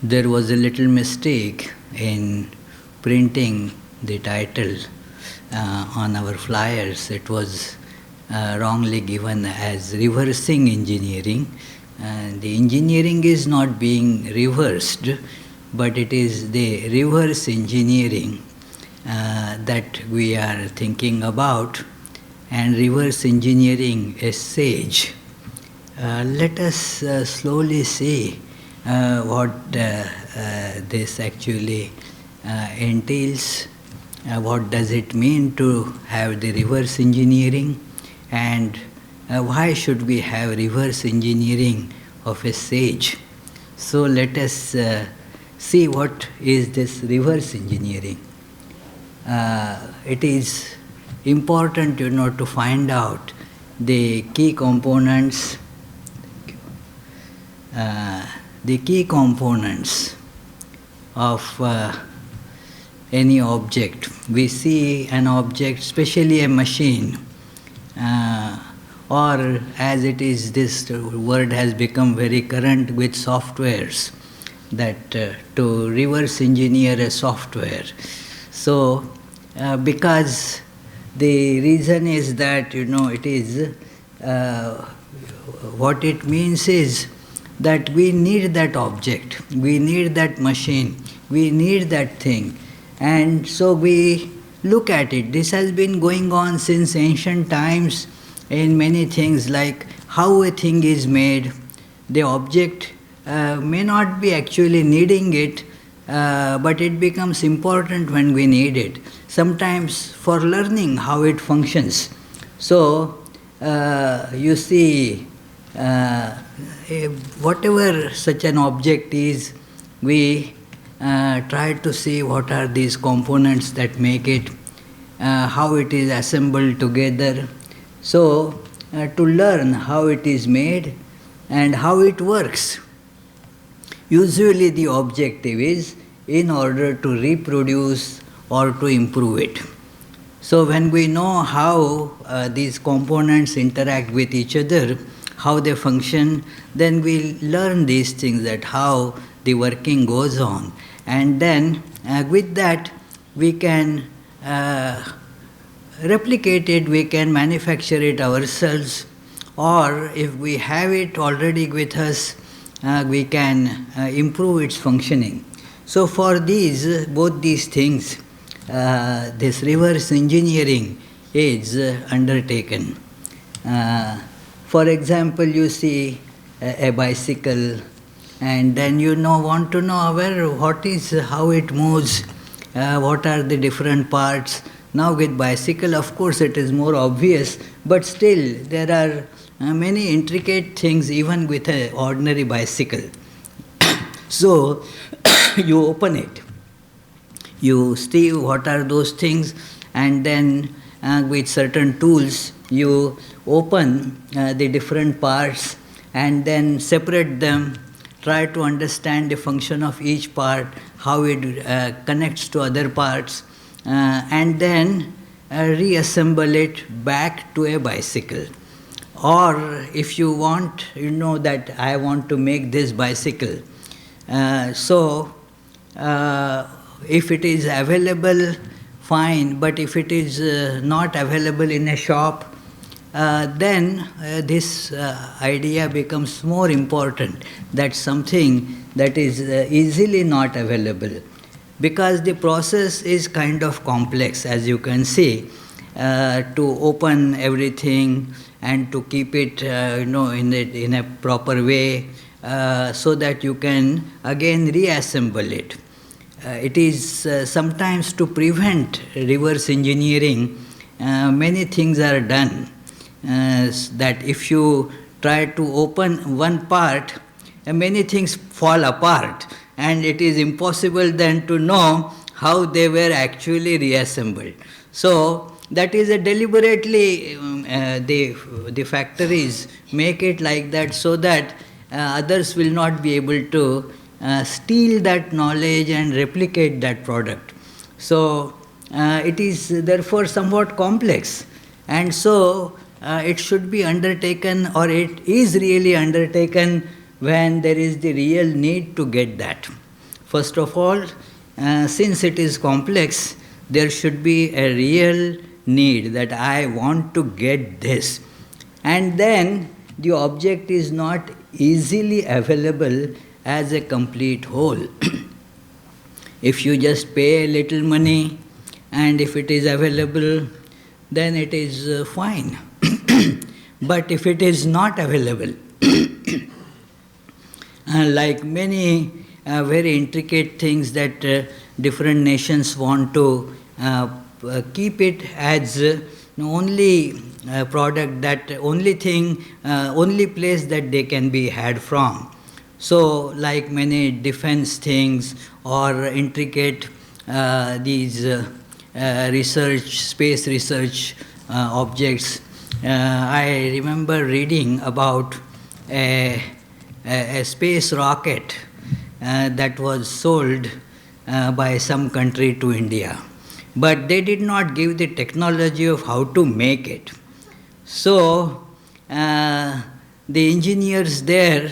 there was a little mistake in printing the title on our flyers. It was wrongly given as reversing engineering. The engineering is not being reversed, but it is the reverse engineering that we are thinking about, and reverse engineering a sage. Let us slowly see what this actually entails. What does it mean to have the reverse engineering, and why should we have reverse engineering of a sage? So let us see what is this reverse engineering. It is important, to find out the key components. The key components of any object. We see an object, especially a machine, or as it is, this word has become very current with softwares, that to reverse engineer a software. So, because the reason is that, it is, what it means is that we need that object, we need that machine, we need that thing. And so we look at it. This has been going on since ancient times in many things, like how a thing is made. The object may not be actually needing it, but it becomes important when we need it. Sometimes for learning how it functions. So, you see, whatever such an object is, we try to see what are these components that make it, how it is assembled together. So, to learn how it is made and how it works. Usually the objective is in order to reproduce or to improve it. So when we know how these components interact with each other, how they function, then we learn these things, that how the working goes on. And then with that we can replicate it, we can manufacture it ourselves, or if we have it already with us, we can improve its functioning. So for these, both these things, this reverse engineering is undertaken. For example, you see a bicycle, and then want to know how it moves, what are the different parts. Now with bicycle, of course, it is more obvious, but still there are many intricate things even with an ordinary bicycle. So you open it, you see what are those things, and then with certain tools you open the different parts and then separate them, try to understand the function of each part, how it connects to other parts, and then reassemble it back to a bicycle. Or if you want, that I want to make this bicycle. So if it is available, fine, but if it is not available in a shop, then this idea becomes more important, that something that is easily not available. Because the process is kind of complex, as you can see, to open everything and to keep it in a proper way, so that you can again reassemble it. It is sometimes to prevent reverse engineering, many things are done. That if you try to open one part, many things fall apart, and it is impossible then to know how they were actually reassembled. So that is a deliberately, the factories make it like that, so that others will not be able to steal that knowledge and replicate that product. So it is therefore somewhat complex, and so it should be undertaken, or it is really undertaken when there is the real need to get that. First of all, since it is complex, there should be a real need that I want to get this. And then the object is not easily available as a complete whole. If you just pay a little money and if it is available, then it is fine. But if it is not available, like many very intricate things that different nations want to keep it as only product, that only thing, only place that they can be had from. So like many defense things or intricate these research, space research objects. I remember reading about a space rocket that was sold by some country to India. But they did not give the technology of how to make it. So the engineers there,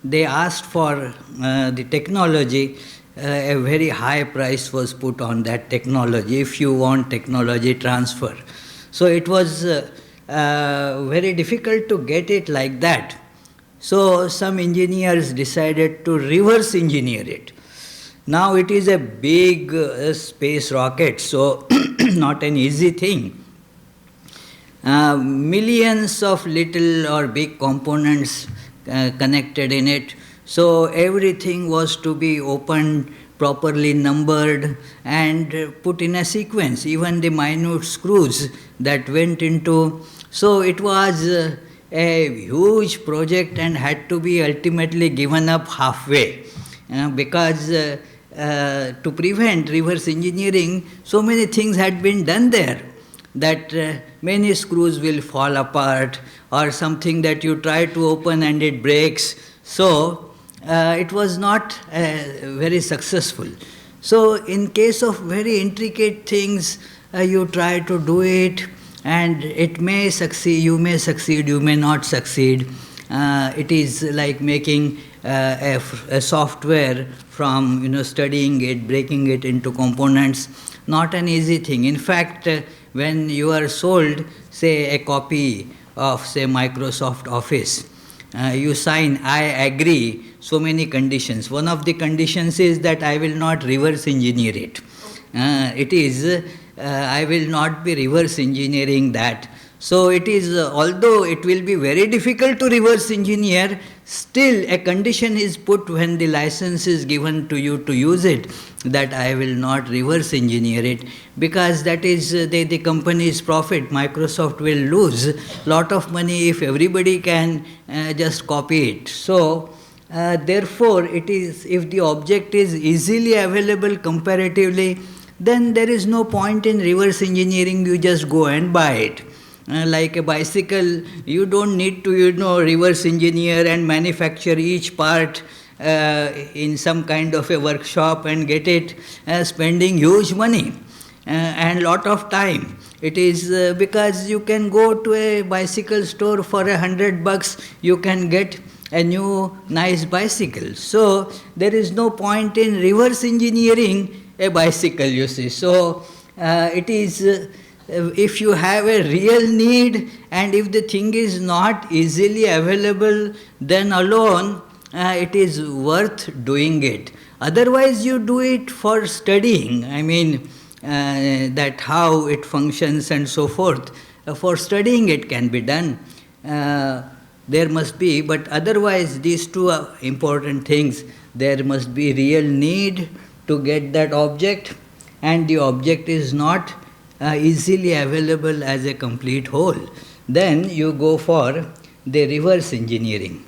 they asked for the technology. A very high price was put on that technology if you want technology transfer. So it was very difficult to get it like that. So some engineers decided to reverse engineer it. Now it is a big space rocket, so not an easy thing. Millions of little or big components connected in it. So everything was to be opened, properly numbered and put in a sequence, even the minute screws that went into. So it was a huge project and had to be ultimately given up halfway because to prevent reverse engineering, so many things had been done there that many screws will fall apart or something that you try to open and it breaks. So it was not very successful. So in case of very intricate things, you try to do it and it may succeed, you may not succeed. It is like making a software from studying it, breaking it into components, not an easy thing. In fact, when you are sold, say, a copy of, say, Microsoft Office, you sign, I agree, so many conditions. One of the conditions is that I will not reverse engineer it. It is, I will not be reverse engineering that. So it is, although it will be very difficult to reverse engineer, still a condition is put when the license is given to you to use it, that I will not reverse engineer it, because that is the company's profit. Microsoft will lose a lot of money if everybody can just copy it. So therefore, it is, if the object is easily available comparatively, then there is no point in reverse engineering, you just go and buy it. Like a bicycle, you don't need to reverse engineer and manufacture each part in some kind of a workshop and get it, spending huge money and lot of time. It is because you can go to a bicycle store for $100, you can get a new nice bicycle. So there is no point in reverse engineering a bicycle, you see. So it is, if you have a real need and if the thing is not easily available, then alone it is worth doing it. Otherwise you do it for studying, I mean that how it functions and so forth. For studying it can be done, there must be, but otherwise these two are important things. There must be real need to get that object, and the object is not easily available as a complete whole. Then you go for the reverse engineering.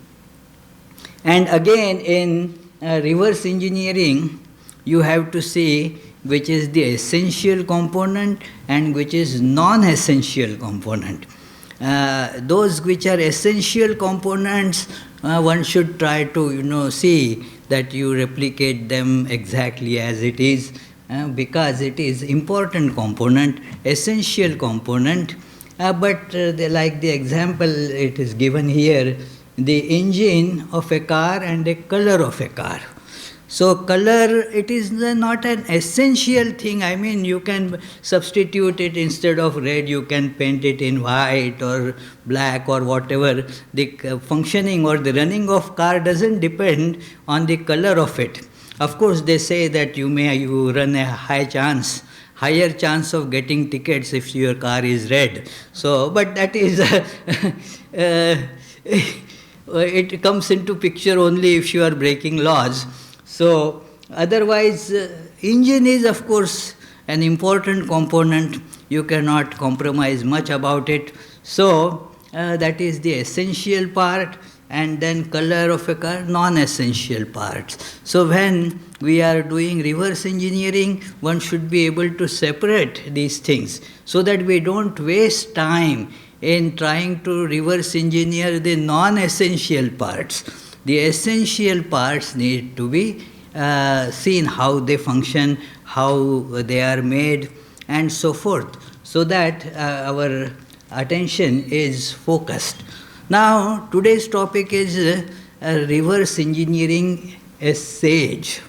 And again, in reverse engineering, you have to see which is the essential component and which is non-essential component. Those which are essential components, one should try to see that you replicate them exactly as it is, because it is important component, essential component. But like the example it is given here, the engine of a car and the color of a car. So color, it is not an essential thing. I mean, you can substitute it instead of red, you can paint it in white or black or whatever. The functioning or the running of car doesn't depend on the color of it. Of course, they say that you run a higher chance of getting tickets if your car is red. So, but that is, it comes into picture only if you are breaking laws. So, otherwise, engine is of course an important component. You cannot compromise much about it. So, that is the essential part, and then color of a car, non-essential parts. So, when we are doing reverse engineering, one should be able to separate these things so that we don't waste time in trying to reverse engineer the non-essential parts. The essential parts need to be seen, how they function, how they are made, and so forth, so that our attention is focused. Now, today's topic is reverse engineering a sage.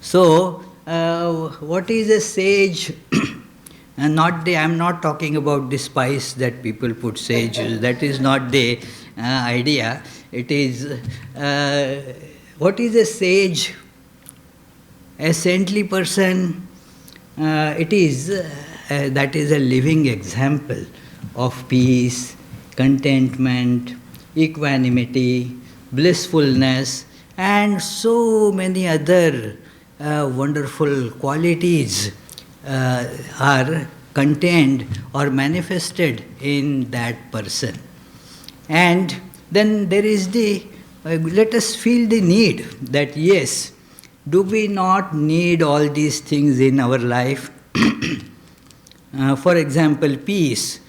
So, what is a sage? And I'm not talking about the spice that people put sage. That is not the idea. It is, what is a sage? A saintly person, it is, that is a living example of peace, contentment, equanimity, blissfulness, and so many other wonderful qualities are contained or manifested in that person. And then there is the, let us feel the need that yes, do we not need all these things in our life? For example, peace.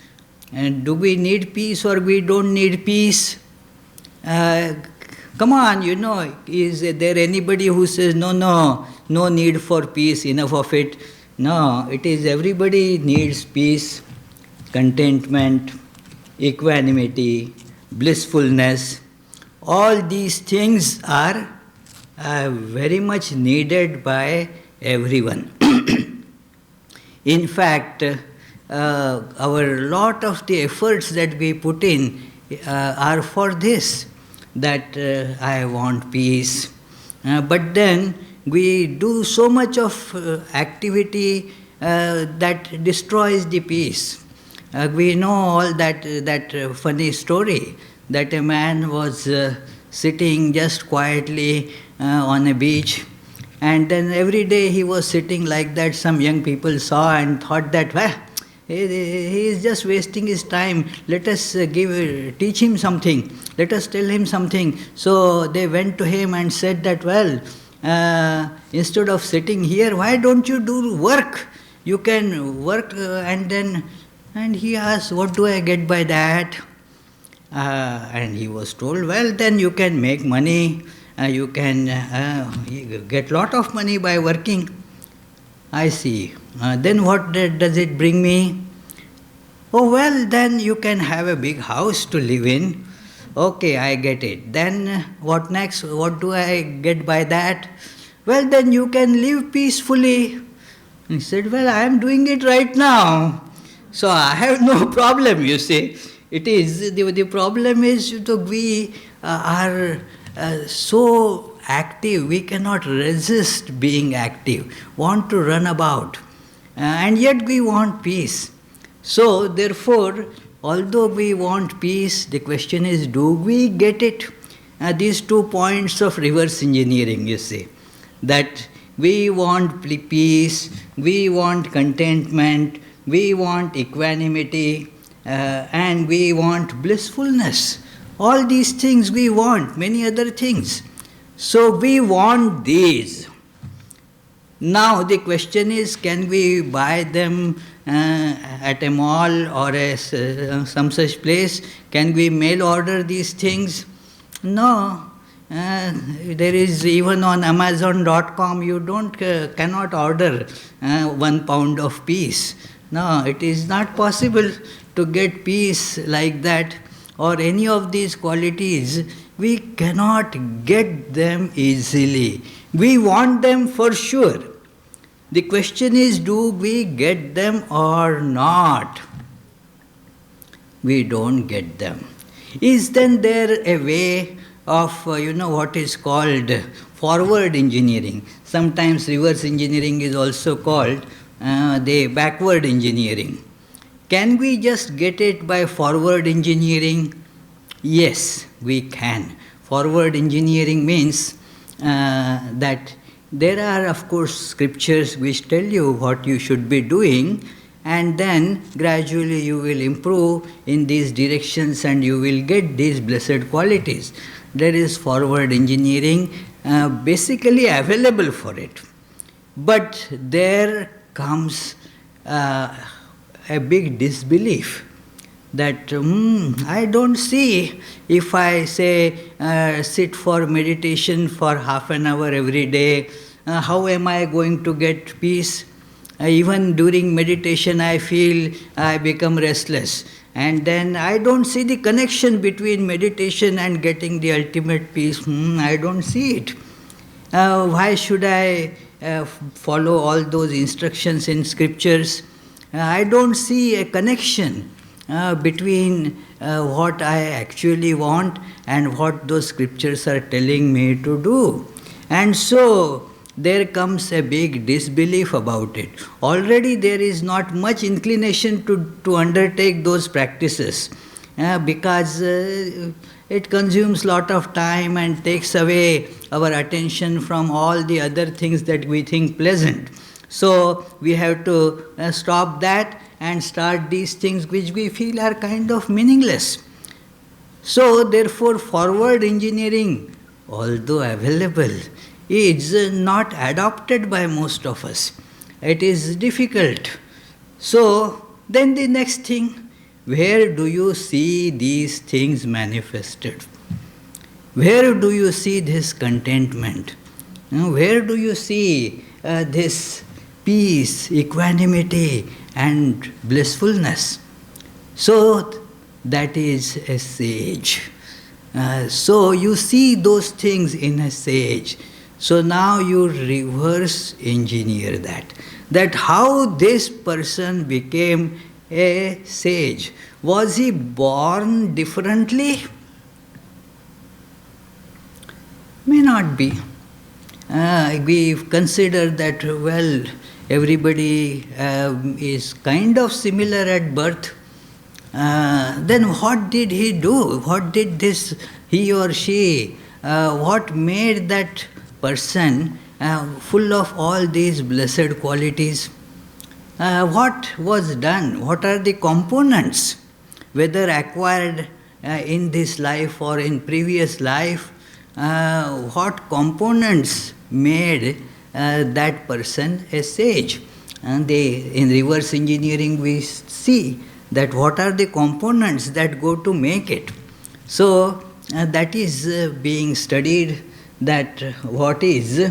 And do we need peace or we don't need peace? Come on, is there anybody who says, no need for peace, enough of it? No, it is everybody needs peace, contentment, equanimity, blissfulness. All these things are very much needed by everyone. In fact, our lot of the efforts that we put in are for this, that I want peace. But then we do so much of activity that destroys the peace. We know all that funny story that a man was sitting just quietly on a beach, and then every day he was sitting like that. Some young people saw and thought that, well, he is just wasting his time. Let us teach him something. Let us tell him something. So they went to him and said that, well, instead of sitting here, why don't you do work? You can work, and he asked, what do I get by that? And he was told, well, then you can make money. You can get lot of money by working. I see. Then what does it bring me? Oh, well, then you can have a big house to live in. Okay, I get it. Then what next? What do I get by that? Well, then you can live peacefully. He said, well, I am doing it right now. So I have no problem, you see. It is, the problem is we are so active, we cannot resist being active, want to run about, and yet we want peace. So therefore, although we want peace, the question is, do we get it? These 2 points of reverse engineering, you see, that we want peace, we want contentment, we want equanimity, and we want blissfulness. All these things we want, many other things. So we want these. Now the question is, can we buy them at a mall or some such place? Can we mail order these things? No. There is, even on Amazon.com, you cannot order 1 pound of peace. No, it is not possible to get peace like that, or any of these qualities. We cannot get them easily. We want them for sure. The question is, do we get them or not? We don't get them. Is then there a way of, what is called forward engineering? Sometimes reverse engineering is also called the backward engineering. Can we just get it by forward engineering? Yes, we can. Forward engineering means that there are, of course, scriptures which tell you what you should be doing, and then gradually you will improve in these directions and you will get these blessed qualities. There is forward engineering basically available for it. But there comes a big disbelief that I don't see, if I say sit for meditation for half an hour every day, how am I going to get peace? Even during meditation I feel I become restless, and then I don't see the connection between meditation and getting the ultimate peace. I don't see it. Why should I follow all those instructions in scriptures? I don't see a connection between what I actually want and what those scriptures are telling me to do. And so there comes a big disbelief about it. Already there is not much inclination to undertake those practices because it consumes lot of time and takes away our attention from all the other things that we think pleasant. So we have to stop that and start these things which we feel are kind of meaningless. So therefore forward engineering, although available, is not adopted by most of us. It is difficult. So then the next thing, where do you see these things manifested? Where do you see this contentment? Where do you see this peace, equanimity and blissfulness? So that is a sage. So you see those things in a sage. So now you reverse engineer that how this person became a sage. Was he born differently? May not be. We consider that, well, everybody is kind of similar at birth. Then what did he do? What did this he or she, what made that person full of all these blessed qualities? What was done? What are the components, whether acquired in this life or in previous life? What components made that person a sage? And in reverse engineering we see that what are the components that go to make it. So that is being studied, that what is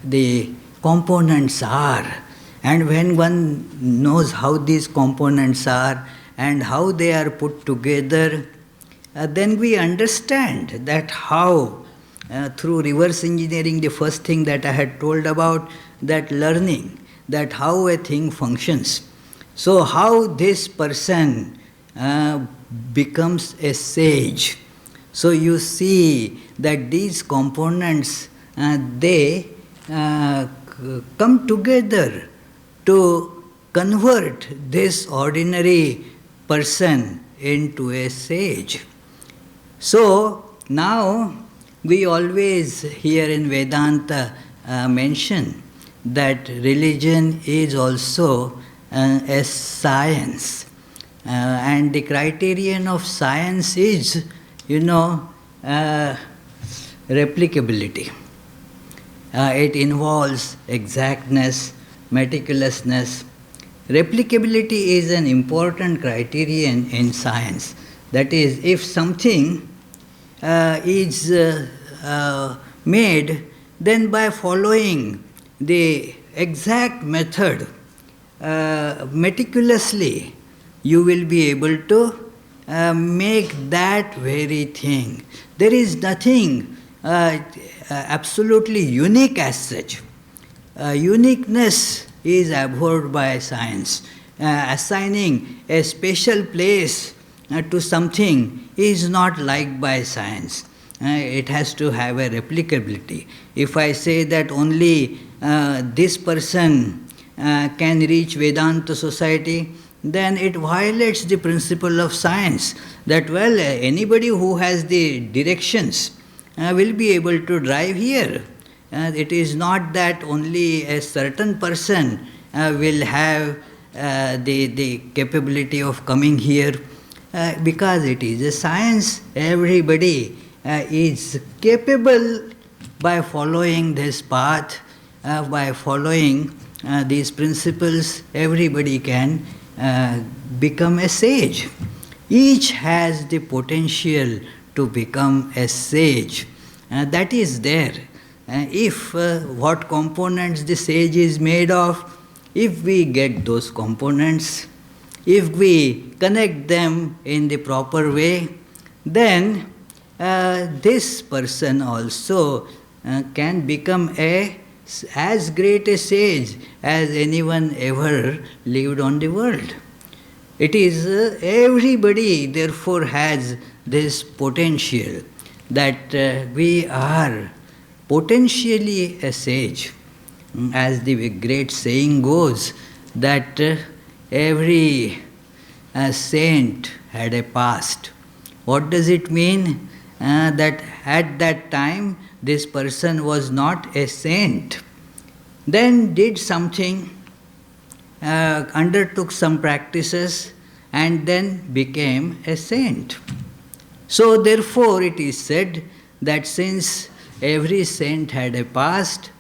the components are. And when one knows how these components are and how they are put together, then we understand that how through reverse engineering, the first thing that I had told about, that learning, that how a thing functions. So how this person becomes a sage. So you see that these components, they come together to convert this ordinary person into a sage. So now we always hear in Vedanta mention that religion is also a science. And the criterion of science is, replicability. It involves exactness, meticulousness. Replicability is an important criterion in science. That is, if something is made, then by following the exact method meticulously, you will be able to make that very thing. There is nothing absolutely unique as such. Uniqueness is abhorred by science. Assigning a special place to something is not liked by science. It has to have a replicability. If I say that only this person can reach Vedanta society, then it violates the principle of science that, well, anybody who has the directions will be able to drive here. It is not that only a certain person will have the capability of coming here. Because it is a science, everybody is capable by following this path, by following these principles, everybody can become a sage. Each has the potential to become a sage. That is there. If what components the sage is made of, if we get those components, if we connect them in the proper way, then this person also can become as great a sage as anyone ever lived on the world. It is everybody therefore has this potential that we are potentially a sage. As the great saying goes, that every saint had a past. What does it mean? That at that time this person was not a saint, then did something, undertook some practices, and then became a saint. So therefore it is said that since every saint had a past,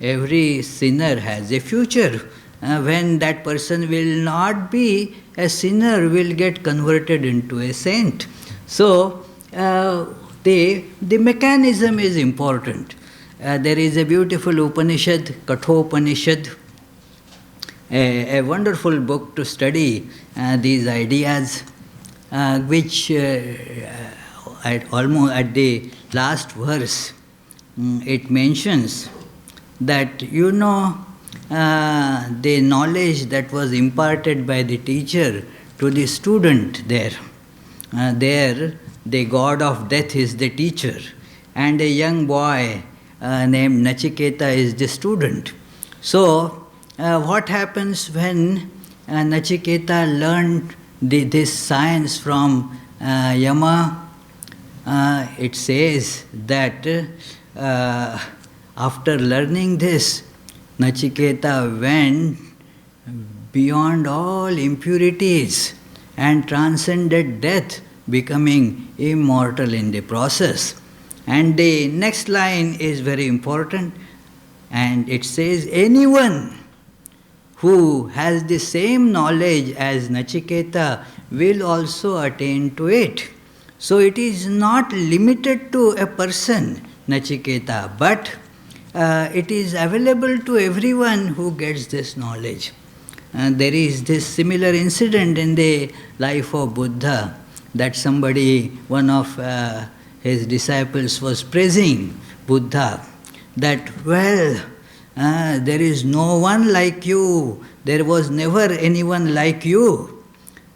every sinner has a future. When that person will not be a sinner, will get converted into a saint. So the mechanism is important. There is a beautiful Upanishad, Kathopanishad, a wonderful book to study these ideas, which almost at the last verse it mentions that, the knowledge that was imparted by the teacher to the student there. There, the god of death is the teacher, and a young boy named Nachiketa is the student. So, what happens when Nachiketa learned this science from Yama? It says that after learning this, Nachiketa went beyond all impurities and transcended death, becoming immortal in the process. And the next line is very important, and it says, anyone who has the same knowledge as Nachiketa will also attain to it. So it is not limited to a person, Nachiketa, but it is available to everyone who gets this knowledge. There is this similar incident in the life of Buddha, that somebody, one of his disciples was praising Buddha, that, well, there is no one like you, there was never anyone like you,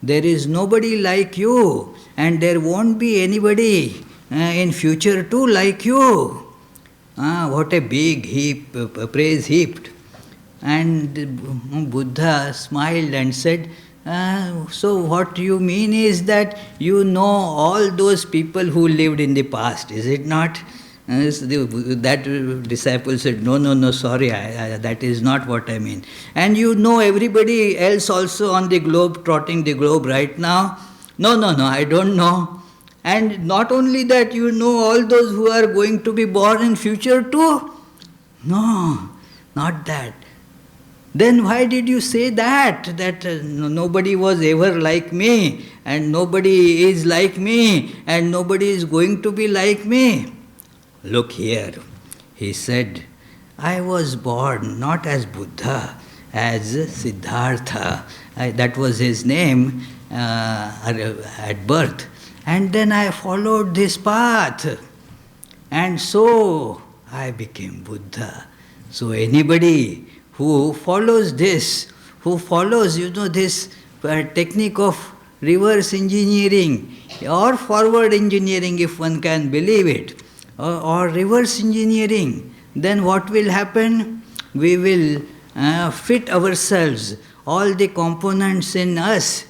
there is nobody like you, and there won't be anybody in future too like you. What a big praise heaped. And Buddha smiled and said, so what you mean is that you know all those people who lived in the past, is it not? That disciple said, no, sorry, that is not what I mean. And you know everybody else also on the globe, trotting the globe right now? No, I don't know. And not only that, you know all those who are going to be born in future too? No, not that. Then why did you say that nobody was ever like me, and nobody is like me, and nobody is going to be like me? Look here, he said, I was born not as Buddha, as Siddhartha. That was his name at birth. And then I followed this path. and so I became Buddha. So anybody who follows this, who follows, this technique of reverse engineering or forward engineering, if one can believe it, or reverse engineering, then what will happen? We will fit ourselves, all the components in us,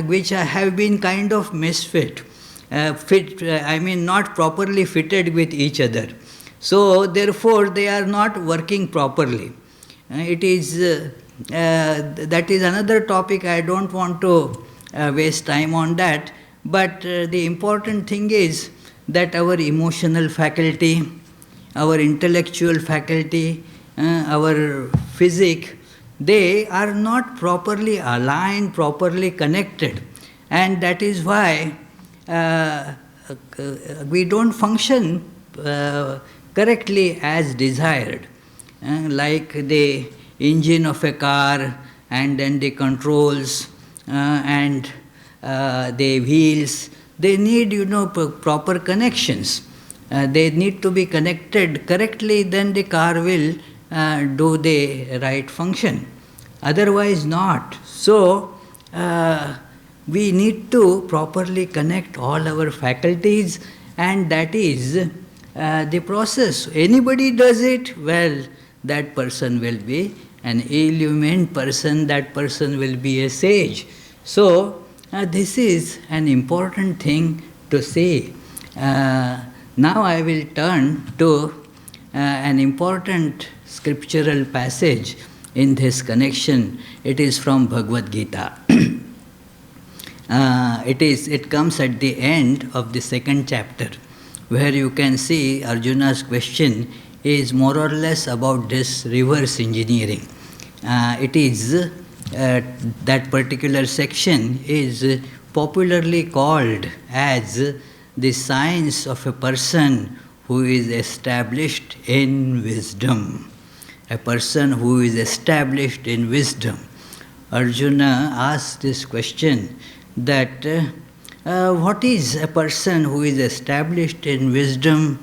which have been kind of misfit, not properly fitted with each other. So therefore they are not working properly. That is another topic. I don't want to waste time on that. But the important thing is that our emotional faculty, our intellectual faculty, our physique, they are not properly aligned, properly connected. And that is why we don't function correctly as desired. Like the engine of a car, and then the controls, and the wheels, they need, proper connections. They need to be connected correctly, then the car will do the right function. Otherwise not. So, we need to properly connect all our faculties, and that is the process. Anybody does it, well, that person will be an illumined person, that person will be a sage. So, this is an important thing to see. Now I will turn to an important scriptural passage in this connection. It is from Bhagavad Gita. It comes at the end of the second chapter, where you can see Arjuna's question is more or less about this reverse engineering. That particular section is popularly called as the science of a person who is established in wisdom. A person who is established in wisdom. Arjuna asked this question that what is a person who is established in wisdom,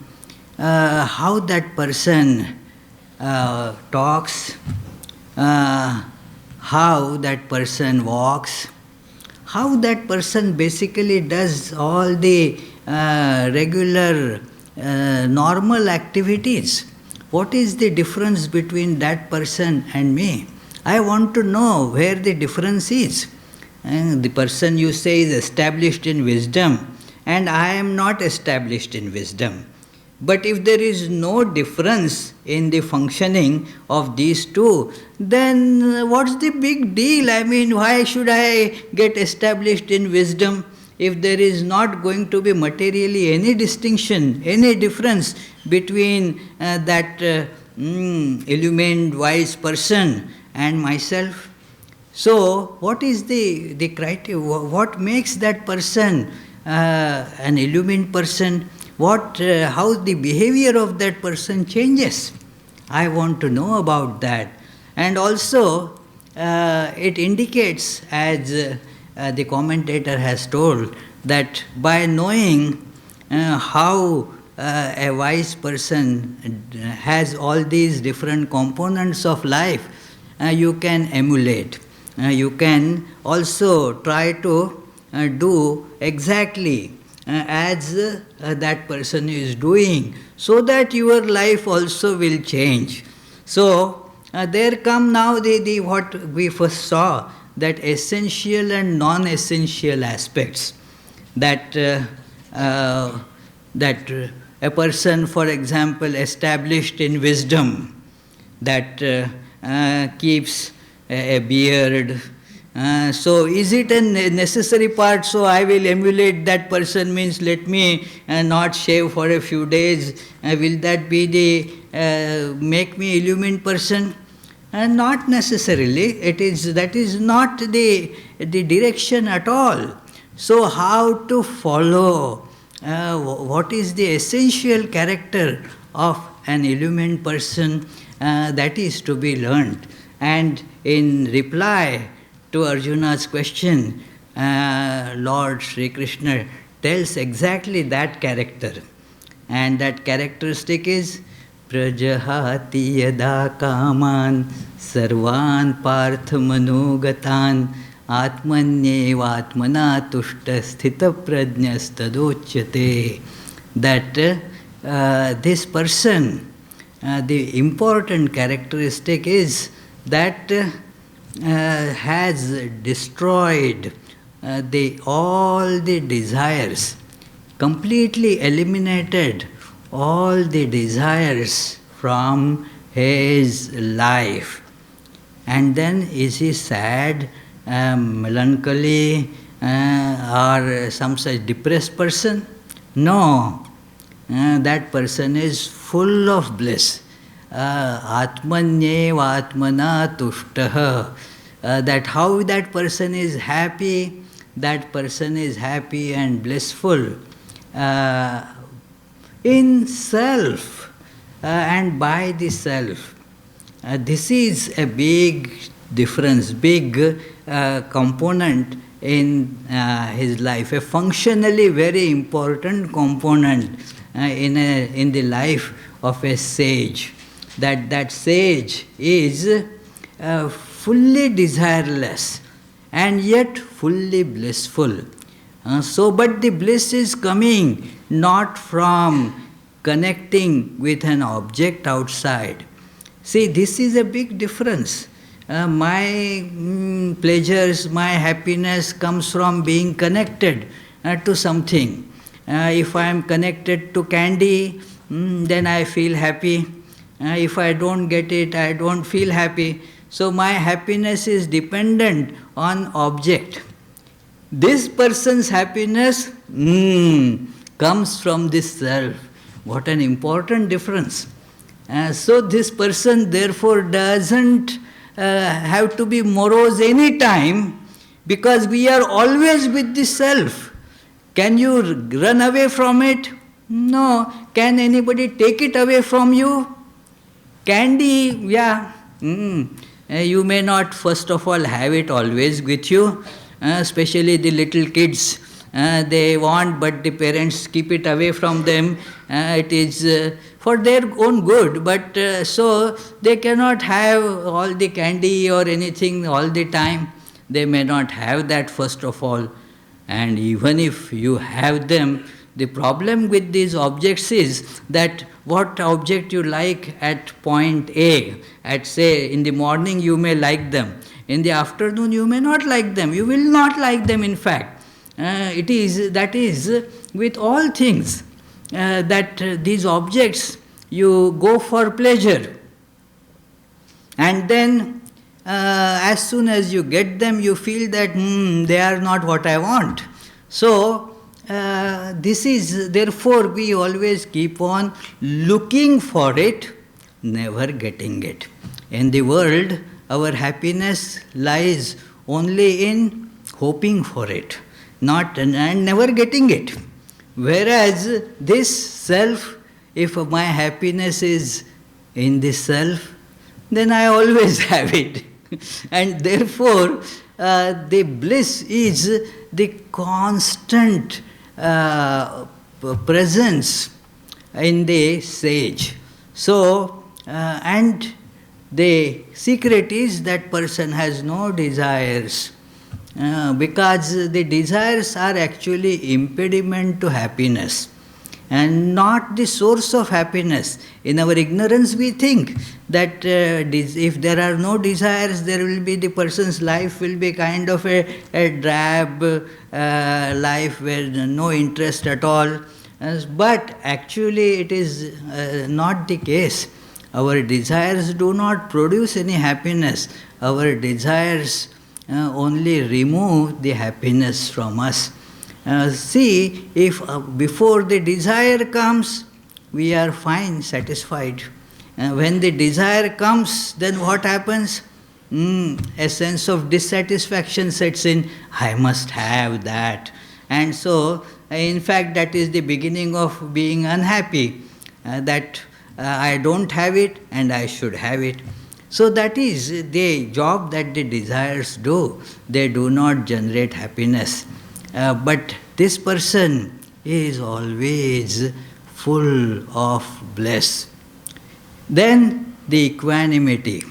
how that person talks, how that person walks, how that person basically does all the regular normal activities. What is the difference between that person and me? I want to know where the difference is. And the person you say is established in wisdom, and I am not established in wisdom. But if there is no difference in the functioning of these two, then what's the big deal? Why should I get established in wisdom if there is not going to be materially any distinction, any difference between that illumined, wise person and myself? So, what is the criteria? What makes that person an illumined person? How the behavior of that person changes? I want to know about that. And also, it indicates, as the commentator has told, that by knowing how a wise person has all these different components of life, you can emulate. You can also try to do exactly as that person is doing, so that your life also will change. So there come now the what we first saw, that essential and non-essential aspects. That a person, for example, established in wisdom, that keeps a beard. So is it a necessary part? So I will emulate that person, means let me not shave for a few days. Will that be the make me illumined person? Not necessarily. That is not the direction at all. So how to follow? What is the essential character of an illumined person? That is to be learned. And in reply to Arjuna's question, Lord Sri Krishna tells exactly that character. And that characteristic is Prajahati yada kaman sarvan partha manogatan atmanyevatmana tushta sthita prajnas tadochyate. That this person, the important characteristic is that has destroyed all the desires, completely eliminated all the desires from his life. And then is he sad, melancholy, or some such depressed person? No, that person is full of bliss. Atmanyeva atmana tushtaha. That how that person is happy, that person is happy and blissful in self and by the self. This is a big difference, big component in his life, a functionally very important component in the life of a sage. That sage is fully desireless and yet fully blissful. But the bliss is coming not from connecting with an object outside. See, this is a big difference. My pleasures, my happiness comes from being connected to something. If I am connected to candy, then I feel happy. If I don't get it, I don't feel happy. So my happiness is dependent on object. This person's happiness comes from this self. What an important difference. So this person therefore doesn't have to be morose any time, because we are always with the self. Can you run away from it? No. Can anybody take it away from you? Candy, yeah. You may not first of all have it always with you, especially the little kids. They want, but the parents keep it away from them. It is for their own good, but so they cannot have all the candy or anything all the time. They may not have that first of all. And even if you have them, the problem with these objects is that what object you like at point A, at say in the morning you may like them, in the afternoon you may not like them, you will not like them in fact. That is with all things, that these objects you go for pleasure, and then as soon as you get them you feel that they are not what I want. So this is, therefore we always keep on looking for it, never getting it. In the world, our happiness lies only in hoping for it, and never getting it. Whereas this self, if my happiness is in this self, then I always have it. And therefore, the bliss is the constant presence in the sage. So, and the secret is that person has no desires, because the desires are actually impediment to happiness and not the source of happiness. In our ignorance we think that if there are no desires, there will be, the person's life will be kind of a drab life where no interest at all. But actually it is not the case. Our desires do not produce any happiness. Our desires only remove the happiness from us. See, if before the desire comes, we are fine, satisfied. When the desire comes, then what happens? A sense of dissatisfaction sets in. I must have that. And so, in fact, that is the beginning of being unhappy, that I don't have it and I should have it. So that is the job that the desires do. They do not generate happiness. But this person is always full of bliss. Then the equanimity.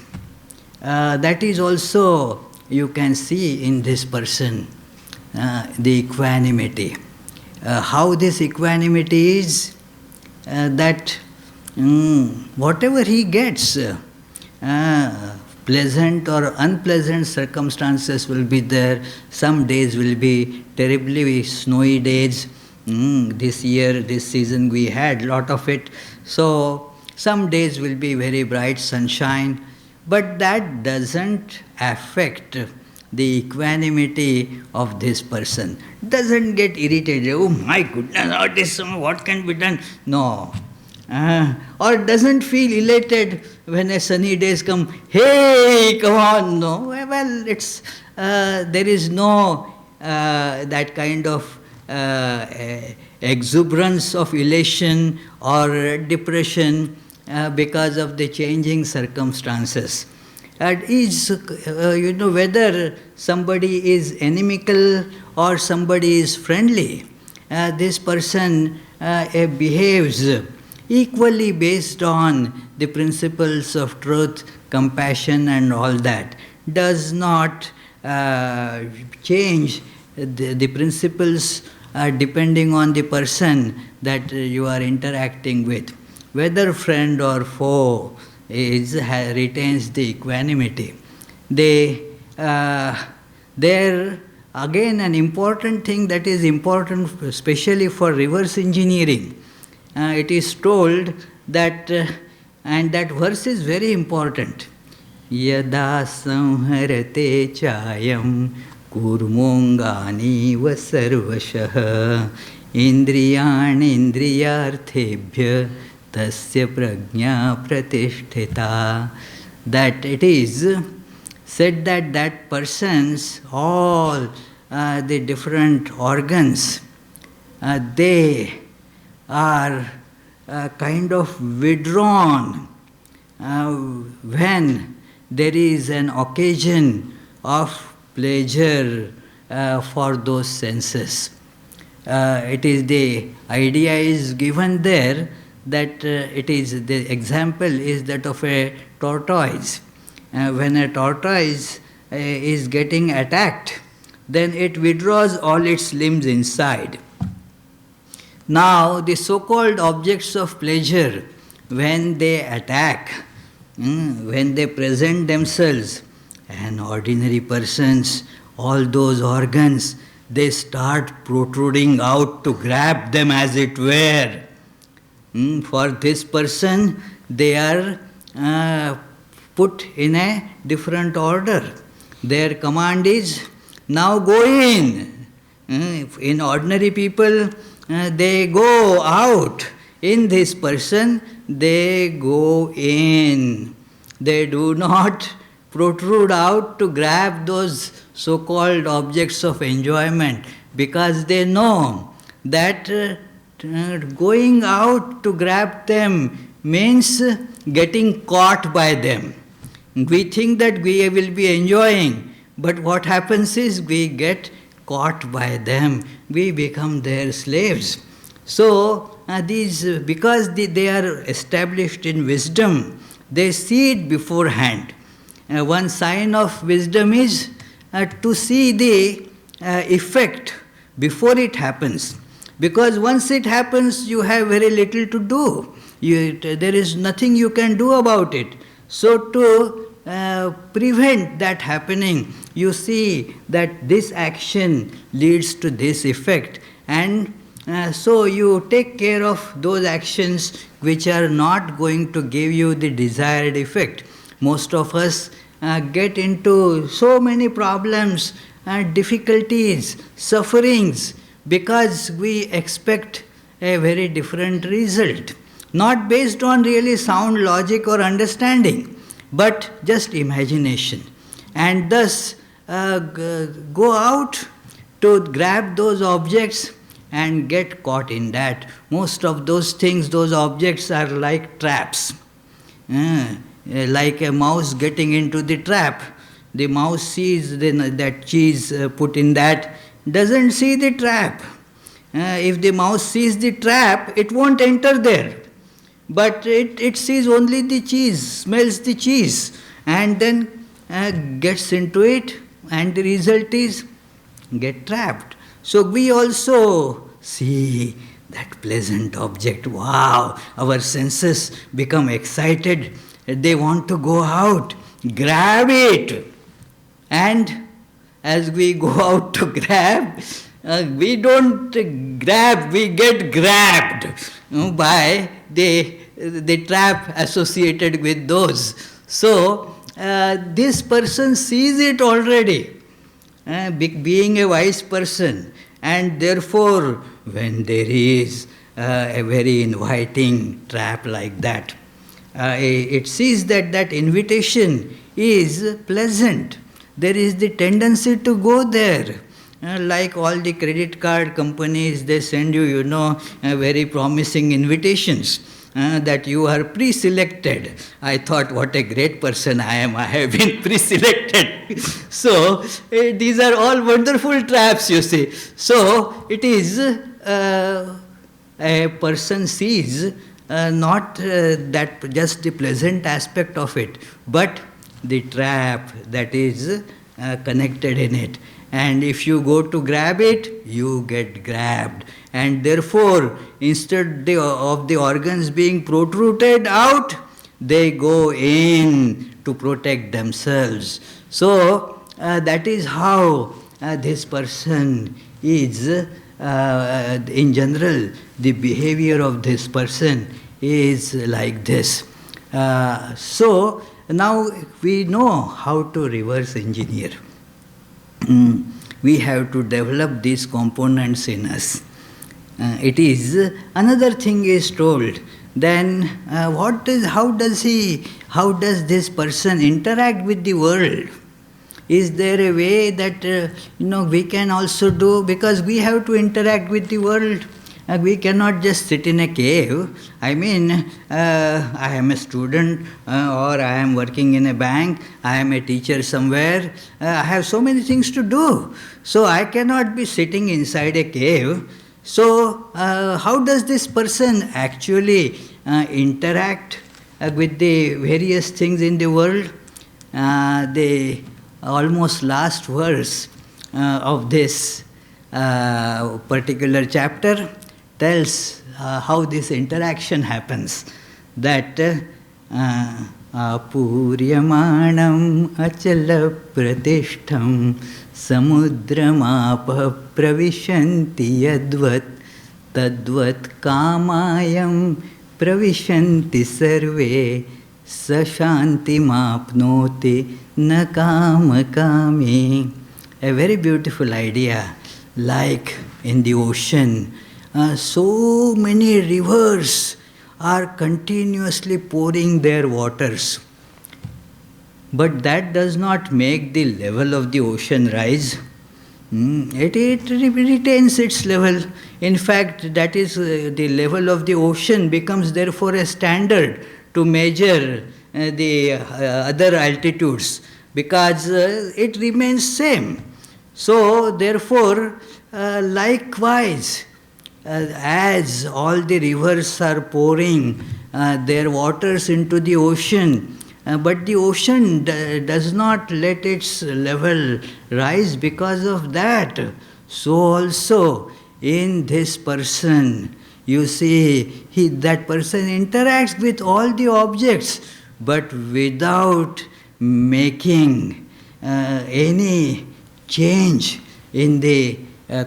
That is also, you can see in this person, the equanimity. How this equanimity is, that whatever he gets, pleasant or unpleasant circumstances will be there. Some days will be terribly snowy days. This year, this season we had lot of it. So some days will be very bright sunshine, but that doesn't affect the equanimity of this person. Doesn't get irritated. Oh my goodness, what can be done? No. Or doesn't feel elated when a sunny days come. Hey, come on! No, well, it's there is no that kind of exuberance of elation or depression because of the changing circumstances. It is, whether somebody is inimical or somebody is friendly, this person behaves equally based on the principles of truth, compassion and all that. Does not change the principles depending on the person that you are interacting with. Whether friend or foe retains the equanimity. There again an important thing that is important especially for reverse engineering. It is told that, and that verse is very important. Yada samharate chayam kurmongani va sarvashah indriyani indriyarthebhya tasya prajna pratisthita. That it is said that that person's all the different organs, they are kind of withdrawn when there is an occasion of pleasure for those senses. It is the idea is given there that it is the example is that of a tortoise. When a tortoise is getting attacked, then it withdraws all its limbs inside. Now, the so-called objects of pleasure, when they attack, when they present themselves, an ordinary person's, all those organs, they start protruding out to grab them as it were. For this person, they are put in a different order. Their command is, now go in. In ordinary people, they go out. In this person, they go in. They do not protrude out to grab those so-called objects of enjoyment, because they know that going out to grab them means getting caught by them. We think that we will be enjoying, but what happens is we get caught by them. We become their slaves. So, because they are established in wisdom, they see it beforehand. One sign of wisdom is to see the effect before it happens. Because once it happens, you have very little to do. There is nothing you can do about it. So to prevent that happening, you see that this action leads to this effect, and so you take care of those actions which are not going to give you the desired effect. Most of us get into so many problems, difficulties, sufferings, because we expect a very different result, not based on really sound logic or understanding, but just imagination. And thus go out to grab those objects and get caught in that. Most of those things, those objects are like traps. Like a mouse getting into the trap. The mouse sees that cheese put in that, doesn't see the trap. If the mouse sees the trap, it won't enter there. But it sees only the cheese, smells the cheese, and then gets into it, and the result is get trapped. So we also see that pleasant object. Wow, our senses become excited. They want to go out, grab it. And as we go out to grab, we don't grab, we get grabbed by the trap associated with those. So, this person sees it already, being a wise person, and therefore, when there is a very inviting trap like that, it sees that that invitation is pleasant. There is the tendency to go there. Like all the credit card companies, they send you, very promising invitations that you are pre-selected. I thought, what a great person I am. I have been pre-selected. So, these are all wonderful traps, you see. So, it is a person sees not that just the pleasant aspect of it, but the trap that is connected in it. And if you go to grab it, you get grabbed. And therefore, instead of the organs being protruded out, they go in to protect themselves. So, that is how this person is, in general, the behavior of this person is like this. So, now we know how to reverse engineer. We have to develop these components in us. It is another thing is told. Then how does this person interact with the world? Is there a way that we can also do, because we have to interact with the world? We cannot just sit in a cave. I mean, I am a student or I am working in a bank, I am a teacher somewhere, I have so many things to do. So I cannot be sitting inside a cave. So how does this person actually interact with the various things in the world? The almost last verse of this particular chapter tells how this interaction happens. That apuryamanam achala pratishtham samudramapa pravishanti yadvat tadvat kamayam pravishanti sarve sashanti mapnoti na kama kami. A very beautiful idea. Like in the ocean, so many rivers are continuously pouring their waters. But that does not make the level of the ocean rise. It retains its level. In fact, that is the level of the ocean becomes therefore a standard to measure the other altitudes, because it remains same. So therefore, likewise, as all the rivers are pouring their waters into the ocean, but the ocean does not let its level rise because of that. So also in this person, you see, that person interacts with all the objects, but without making any change in the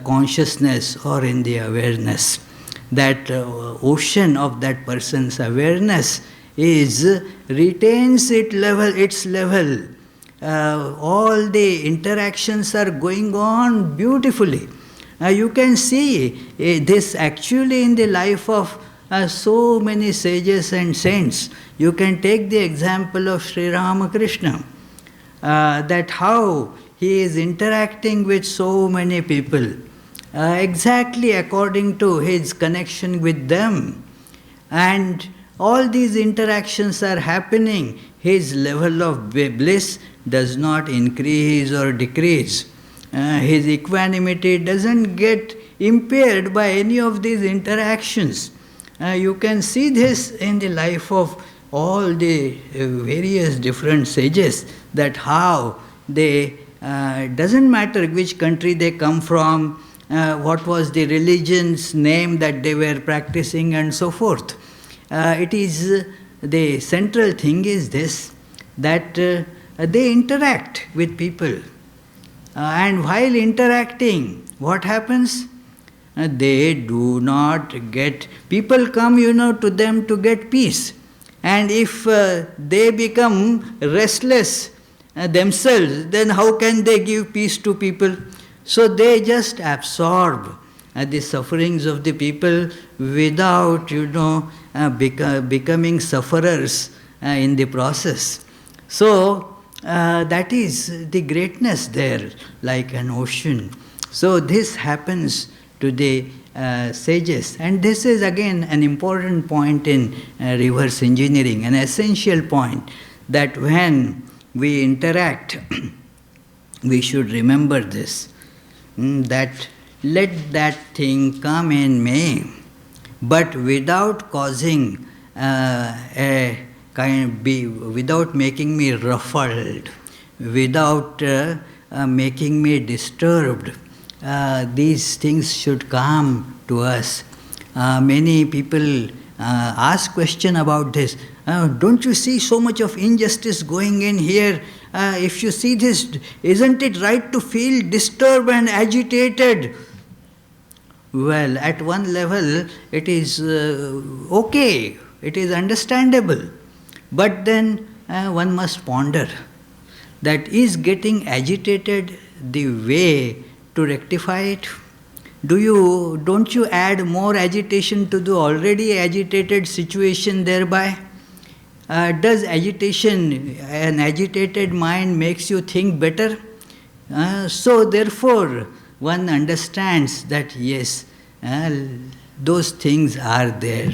consciousness or in the awareness. That ocean of that person's awareness retains its level. All the interactions are going on beautifully. You can see this actually in the life of so many sages and saints. You can take the example of Sri Ramakrishna, that how he is interacting with so many people, exactly according to his connection with them. And all these interactions are happening. His level of bliss does not increase or decrease. His equanimity doesn't get impaired by any of these interactions. You can see this in the life of all the various different sages, that how they, doesn't matter which country they come from, what was the religion's name that they were practicing and so forth. It is the central thing is this, that they interact with people. And while interacting, what happens? They do not get, people come, to them to get peace. And if they become restless themselves, then how can they give peace to people? So they just absorb the sufferings of the people without, becoming sufferers in the process. So that is the greatness there, like an ocean. So this happens to the sages. And this is again an important point in reverse engineering, an essential point, that when we interact, we should remember this, that let that thing come in me, but without causing without making me ruffled, without making me disturbed. These things should come to us. Many people ask question about this. Don't you see so much of injustice going in here? If you see this, isn't it right to feel disturbed and agitated? Well, at one level, it is okay, it is understandable. But then one must ponder that is getting agitated the way to rectify it? Don't you add more agitation to the already agitated situation thereby? Does agitation, an agitated mind makes you think better? So therefore, one understands that yes, those things are there.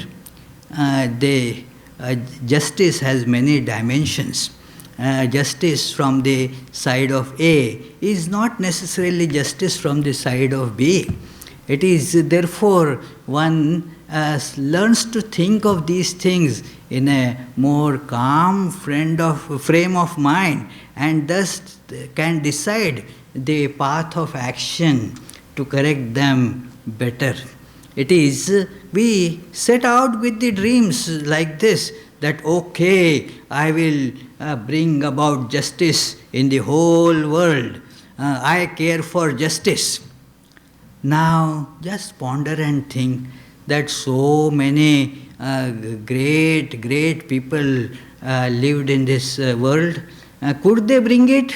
Justice has many dimensions. Justice from the side of A is not necessarily justice from the side of B. It is therefore one learns to think of these things in a more calm frame of mind, and thus can decide the path of action to correct them better. It is, we set out with the dreams like this, that okay, I will bring about justice in the whole world. I care for justice. Now just ponder and think that so many great people lived in this world. Could they bring it?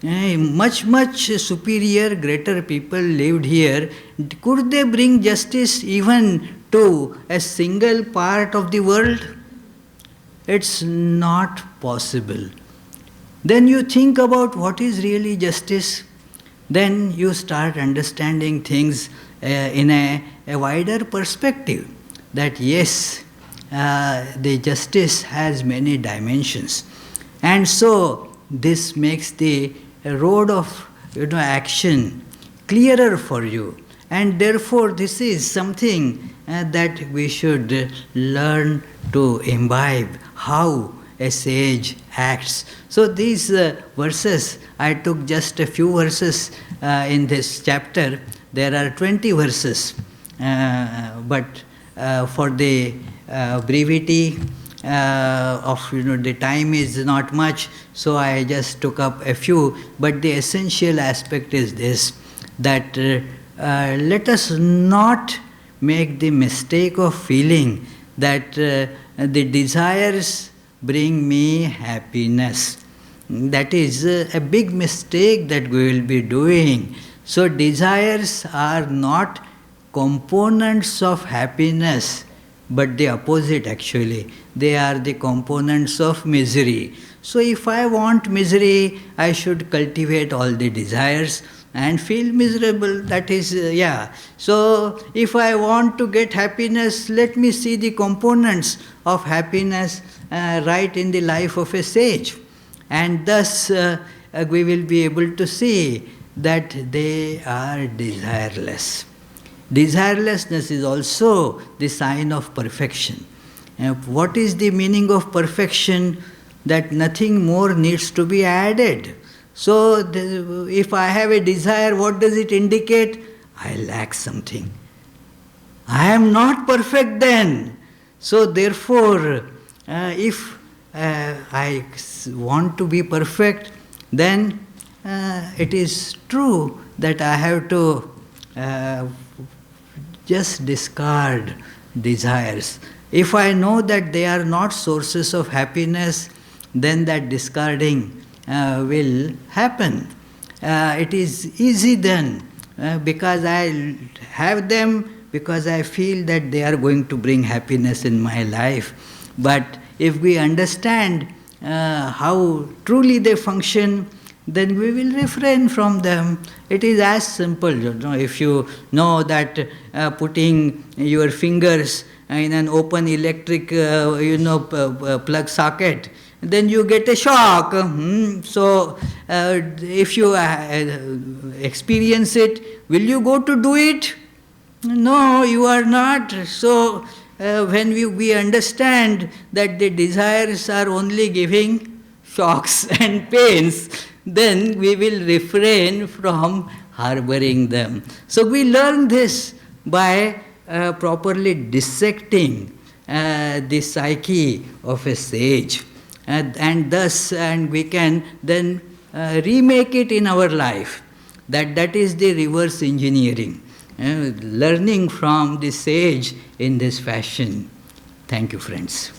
Much superior, greater people lived here. Could they bring justice even to a single part of the world? It's not possible. Then you think about what is really justice. Then you start understanding things in a wider perspective. That yes, the justice has many dimensions. And so this makes the road of action clearer for you. And therefore this is something that we should learn to imbibe, how a sage acts. So these verses, I took just a few verses in this chapter. There are 20 verses, but for the brevity of the time is not much, so I just took up a few. But the essential aspect is this, that let us not make the mistake of feeling that the desires bring me happiness. That is a big mistake that we will be doing. So desires are not components of happiness, but the opposite actually. They are the components of misery. So if I want misery, I should cultivate all the desires and feel miserable. That is, So if I want to get happiness, let me see the components of happiness right in the life of a sage. And thus we will be able to see that they are desireless. Desirelessness is also the sign of perfection. What is the meaning of perfection? That nothing more needs to be added. So, if I have a desire, what does it indicate? I lack something. I am not perfect then. So, therefore, if I want to be perfect, then it is true that I have to just discard desires. If I know that they are not sources of happiness, then that discarding will happen. It is easy then, because I have them because I feel that they are going to bring happiness in my life. But if we understand how truly they function, then we will refrain from them. It is as simple, if you know that putting your fingers in an open electric plug socket, then you get a shock. So if you experience it, will you go to do it? No, you are not. So when we understand that the desires are only giving shocks and pains, then we will refrain from harboring them. So we learn this by properly dissecting the psyche of a sage, and thus we can then remake it in our life. That is the reverse engineering, learning from the sage in this fashion. Thank you, friends.